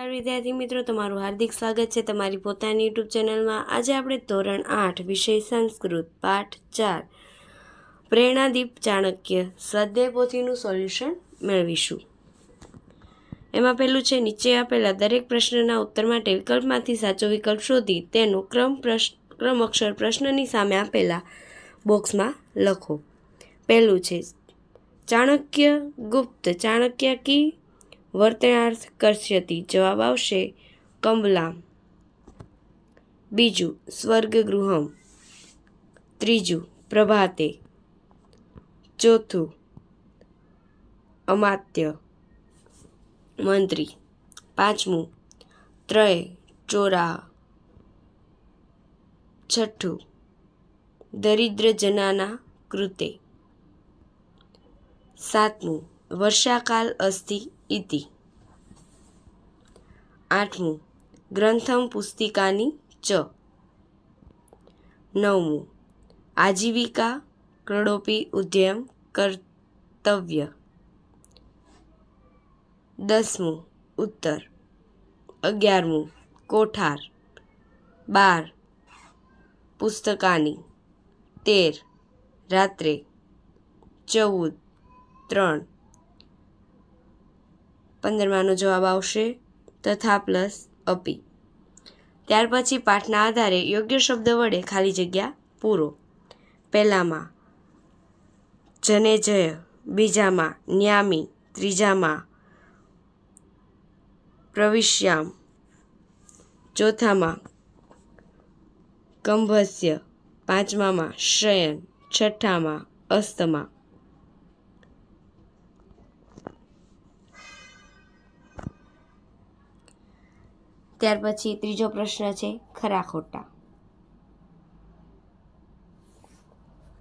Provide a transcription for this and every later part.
નમસ્કાર વિદ્યાર્થી મિત્રો, તમારું હાર્દિક સ્વાગત છે તમારી પોતાની યુટ્યુબ ચેનલમાં। આજે આપણે ધોરણ 8 વિષય સંસ્કૃત પાઠ 4 પ્રેરણાદીપ ચાણક્ય સ્વાધ્યાય પોથીનું સોલ્યુશન મેળવીશું। એમાં પહેલું છે, નીચે આપેલા દરેક પ્રશ્નના ઉત્તર માટે વિકલ્પમાંથી સાચો વિકલ્પ શોધી તેનો ક્રમ અક્ષર પ્રશ્નની સામે આપેલા બોક્સમાં લખો। પહેલું છે, ચાણક્ય ગુપ્ત ચાણક્ય કી વર્તનાર્થ કર્ષ્યતિ, જવાબ આવશે કમલામ। બીજું, સ્વર્ગગૃહમ। ત્રીજું, પ્રભાતે। ચોથું, અમાત્ય મંત્રી। પાંચમું, ત્રય ચોરાહ। છઠ્ઠું, દરિદ્રજનાના કૃતે। સાતમું, વર્ષાકાલ અસ્તિ ઇતિ। આઠમું, ગ્રંથમ પુસ્તિકાની ચ। નવમું, આજીવિકા ક્રડોપી ઉદ્યમ કર્તવ્ય। 10મું, ઉત્તર। 11મું, કોઠાર। 12, પુસ્તકાની। 13, રાત્રે। 14, 3। 15માનો જવાબ આવશે તથા પ્લસ અપી। ત્યાર પછી પાઠના આધારે યોગ્ય શબ્દ વડે ખાલી જગ્યા પૂરો। પહેલામાં જનેજય, બીજામાં ન્યામી, ત્રીજામાં પ્રવિશ્યામ, ચોથામાં કંભસ્ય, પાંચમામાં શયન, છઠ્ઠામાં અસ્તમા। ત્યાર પછી ત્રીજો પ્રશ્ન છે, ખરા ખોટા।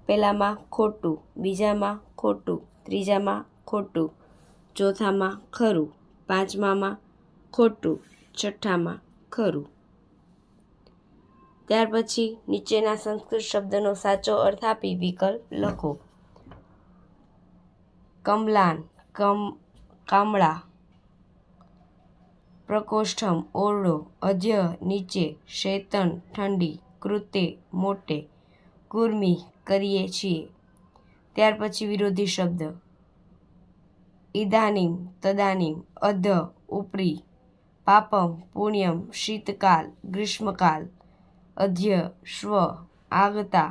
પહેલામાં ખોટું, બીજામાં ખોટું, ત્રીજામાં ખોટું, ચોથામાં ખરું, પાંચમામાં ખોટું, છઠ્ઠામાં ખરું। ત્યાર પછી નીચેના સંસ્કૃત શબ્દનો સાચો અર્થ આપી વિકલ્પ લખો। કમલાન કામળા, પ્રકોષ્ઠમ ઓરડો, અધ્ય નીચે, શૈતન ઠંડી, કૃતે મોટે, કુર્મી કરીએ છીએ। ત્યાર પછી વિરોધી શબ્દ ઇદાનીમ તદાનીમ, અધ ઉપરી, પાપમ પુણ્યમ શીતકાલ ગ્રીષ્મકાલ, અધ્ય શ્વ આગતા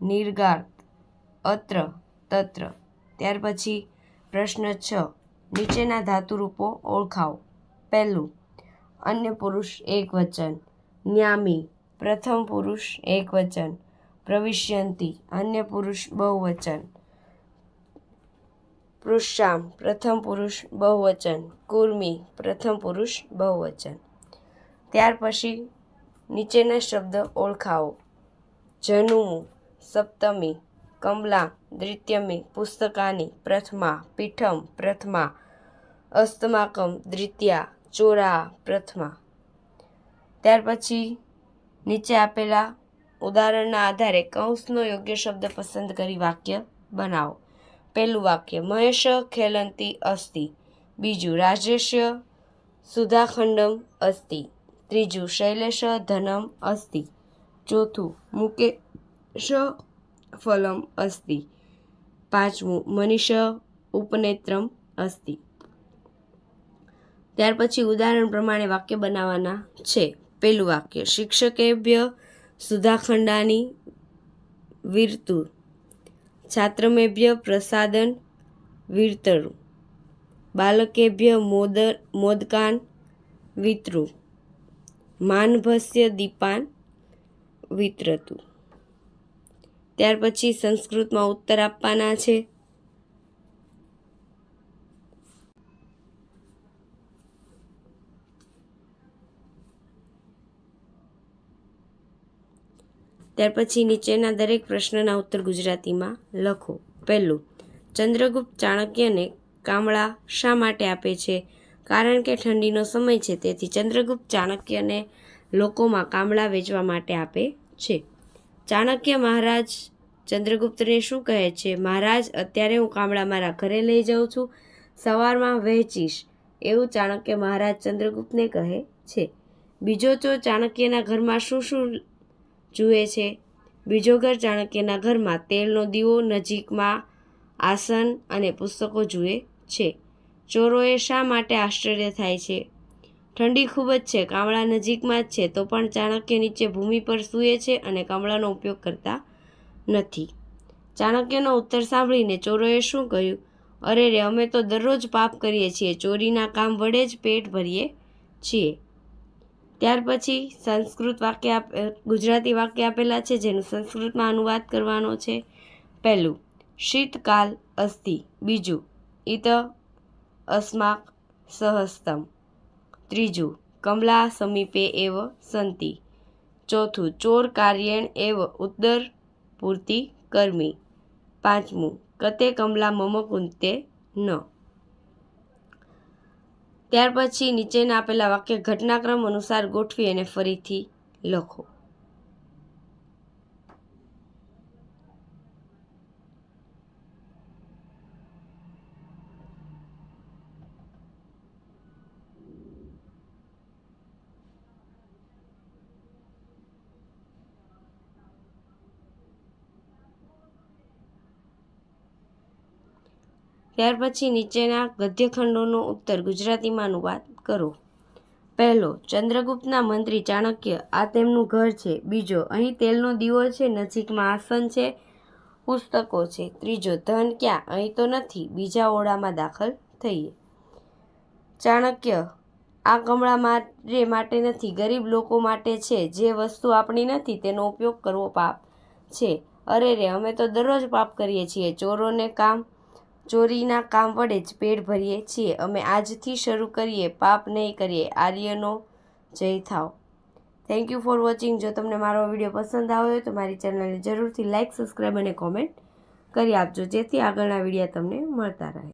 નિર્ગાત, અત્ર તત્ર। ત્યાર પછી પ્રશ્ન 6, નીચેના ધાતુરૂપો ઓળખાવો। પહેલું, અન્ય પુરુષ એકવચન, ન્યામી પ્રથમ પુરુષ એકવચન, પ્રવિશ્યંતિ અન્ય પુરુષ બહુવચન, પૃષ્યામ પ્રથમ પુરુષ બહુવચન, કુર્મી પ્રથમ પુરુષ બહુવચન। ત્યાર પછી નીચેના શબ્દ ઓળખાવો। જનુમું સપ્તમી, કમલા દ્વિતીયમી, પુસ્તકાની પ્રથમા, પીઠમ પ્રથમા, અસ્તમાકમ દ્વિતીયા, ચોરાહ પ્રથમા। ત્યાર પછી નીચે આપેલા ઉદાહરણના આધારે કૌંસનો યોગ્ય શબ્દ પસંદ કરી વાક્ય બનાવો। પહેલું વાક્ય, મહેશ ખેલંતી અસ્તિ। બીજું, રાજેશ્ય સુધાખંડમ અસ્તિ। ત્રીજું, શૈલેષ ધનમ અસ્તિ। ચોથું, મુકેશ ફલમ અસ્તિ। પાંચમું, મનીષ ઉપનેત્રમ અસ્તિ। ત્યાર પછી ઉદાહરણ પ્રમાણે વાક્ય બનાવવાના છે। પહેલું વાક્ય, શિક્ષકેભ્ય સુધાખંડાની વીરતુ, છાત્રમેભ્ય પ્રસાદન વીરતરુ, બાલકેભ્ય મોદકાન વિતરુ, માનભસ્ય દીપાન વિતરતુ। ત્યાર પછી સંસ્કૃતમાં ઉત્તર આપવાના છે। ત્યાર પછી નીચેના દરેક પ્રશ્નના ઉત્તર ગુજરાતીમાં લખો। પહેલું, ચંદ્રગુપ્ત ચાણક્યને કામળા શા માટે આપે છે? કારણ કે ઠંડીનો સમય છે, તેથી ચંદ્રગુપ્ત ચાણક્યને લોકોમાં કામળા વેચવા માટે આપે છે। ચાણક્ય મહારાજ ચંદ્રગુપ્તને શું કહે છે? મહારાજ, અત્યારે હું કામળા મારા ઘરે લઈ જાઉં છું, સવારમાં વહેંચીશ, એવું ચાણક્ય મહારાજ ચંદ્રગુપ્તને કહે છે. બીજો ચોર ચાણક્યના ઘરમાં શું શું જુએ છે? બીજો ઘર ચાણક્યના ઘરમાં તેલનો દીવો, નજીકમાં આસન અને પુસ્તકો જુએ છે. ચોરોએ શા માટે આશ્ચર્ય થાય છે? ઠંડી ખૂબ જ છે, કામળા નજીકમાં જ છે, તો પણ ચાણક્ય નીચે ભૂમિ પર સૂએ છે અને કામળાનો ઉપયોગ કરતા નથી. ચાણક્યનો ઉત્તર સાંભળીને ચોરોએ શું કહ્યું? અરે રે, અમે તો દરરોજ પાપ કરીએ છીએ, ચોરીના કામ વડે જ પેટ ભરીએ છીએ. ત્યાર પછી ગુજરાતી વાક્ય આપેલા છે, જેનું સંસ્કૃતમાં અનુવાદ કરવાનો છે. પહેલું, શીતકાલ અસ્તિ. બીજું, ઇત અસ્માક સહસ્તમ. ત્રીજું, કમલા સમીપે એવ સંતિ. ચોથું, ચોર કાર્યેણ એવ ઉદર પૂર્તિ કર્મી. પાંચમું, કતે કમલા મમ કુંતે ન. ત્યાર પછી નીચેના આપેલા વાક્ય ઘટનાક્રમ અનુસાર ગોઠવી અને ફરીથી લખો. ત્યાર પછી નીચેના ગદ્યખંડોનો ઉત્તર ગુજરાતીમાં અનુવાદ કરો. પહેલો, ચંદ્રગુપ્તના મંત્રી ચાણક્ય, આ તેમનું ઘર છે. બીજો, અહીં તેલનો દીવો છે, નજીકમાં આસન છે, પુસ્તકો છે. ત્રીજો, ધન ક્યાં? અહીં તો નથી, બીજા ઓરડામાં દાખલ થઈએ. ચાણક્ય, આ કમળા મારે માટે નથી, ગરીબ લોકો માટે છે. જે વસ્તુ આપણી નથી તેનો ઉપયોગ કરવો પાપ છે. અરે રે, અમે તો દરરોજ પાપ કરીએ છીએ, ચોરીના કામ વડે જ પેટ ભરીએ છીએ. અમે આજથી શરૂ કરીએ, પાપ નહીં કરીએ. આર્યનો જય થાવ. Thank you for watching. જો તમને મારો વિડીયો પસંદ આવ્યો હોય તો મારી ચેનલને જરૂરથી લાઇક, સબસ્ક્રાઈબ અને કોમેન્ટ કરી આપજો, જેથી આગળના વિડીયો તમને મળતા રહે.